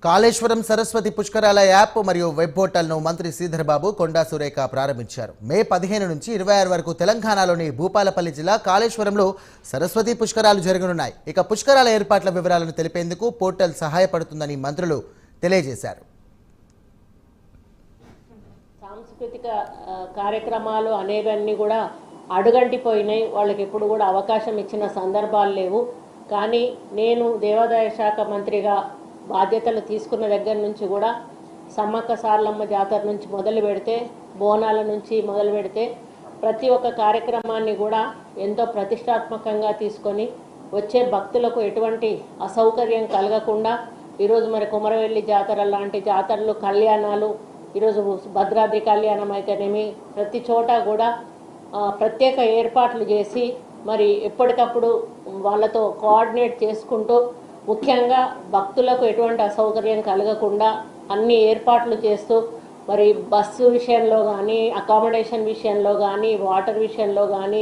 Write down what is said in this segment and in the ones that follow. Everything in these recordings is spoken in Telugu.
కాళేశ్వరం సరస్వతి పుష్కరాల యాప్ మరియు వెబ్ పోర్టల్ను మంత్రి శ్రీధర్ బాబు కొండా సురేఖ ప్రారంభించారు. మే 15 నుంచి 26 వరకు తెలంగాణలోని భూపాలపల్లి జిల్లా కాళేశ్వరంలో సరస్వతి పుష్కరాలు జరగనున్నాయి. ఇక పుష్కరాల ఏర్పాట్ల వివరాలను తెలిపేందుకు పోర్టల్ సహాయపడుతుందని మంత్రులు తెలియజేశారు. సాంస్కృతిక కార్యక్రమాలు అనేవన్నీ కూడా అడుగంటిపోయినాయి. వాళ్ళకి ఎప్పుడు కూడా అవకాశం ఇచ్చిన సందర్భాలు లేవు. కానీ నేను దేవాదాయ శాఖ మంత్రిగా బాధ్యతలు తీసుకున్న దగ్గర నుంచి కూడా సమ్మక్క సారలమ్మ జాతర నుంచి మొదలు పెడితే, బోనాల నుంచి మొదలు పెడితే ప్రతి ఒక్క కార్యక్రమాన్ని కూడా ఎంతో ప్రతిష్టాత్మకంగా తీసుకొని వచ్చే భక్తులకు ఎటువంటి అసౌకర్యం కలగకుండా ఈరోజు మరి కుమరవెల్లి జాతర లాంటి జాతరలు, కళ్యాణాలు, ఈరోజు భద్రాద్రి కళ్యాణం అయితేనేమి ప్రతి చోట కూడా ప్రత్యేక ఏర్పాట్లు చేసి మరి ఎప్పటికప్పుడు వాళ్ళతో కోఆర్డినేట్ చేసుకుంటూ ముఖ్యంగా భక్తులకు ఎటువంటి అసౌకర్యం కలగకుండా అన్ని ఏర్పాట్లు చేస్తూ మరి బస్సు విషయంలో కానీ, అకామిడేషన్ విషయంలో కానీ, వాటర్ విషయంలో కానీ,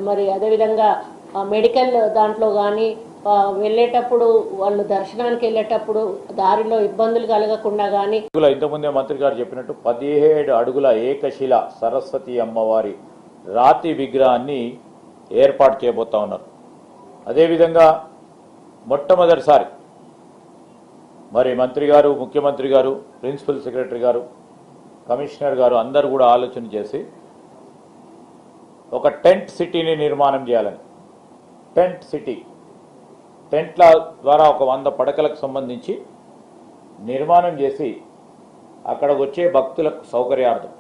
మరి అదేవిధంగా మెడికల్ దాంట్లో కానీ వెళ్ళేటప్పుడు వాళ్ళు దర్శనానికి వెళ్ళేటప్పుడు దారిలో ఇబ్బందులు కలగకుండా కానీ. ఇంతకుముందే మంత్రి గారు చెప్పినట్టు 17 అడుగుల ఏకశిల సరస్వతి అమ్మవారి రాతి విగ్రహాన్ని ఏర్పాటు చేయబోతా ఉన్నారు. అదేవిధంగా మొట్టమొదటిసారి మరి మంత్రి గారు, ముఖ్యమంత్రి గారు, ప్రిన్సిపల్ సెక్రటరీ గారు, కమిషనర్ గారు అందరూ కూడా ఆలోచన చేసి ఒక టెంట్ సిటీని నిర్మాణం చేయాలని, టెంట్ సిటీ, టెంట్ల ద్వారా ఒక 100 పడకలకు సంబంధించి నిర్మాణం చేసి అక్కడికి వచ్చే భక్తులకు సౌకర్యార్థం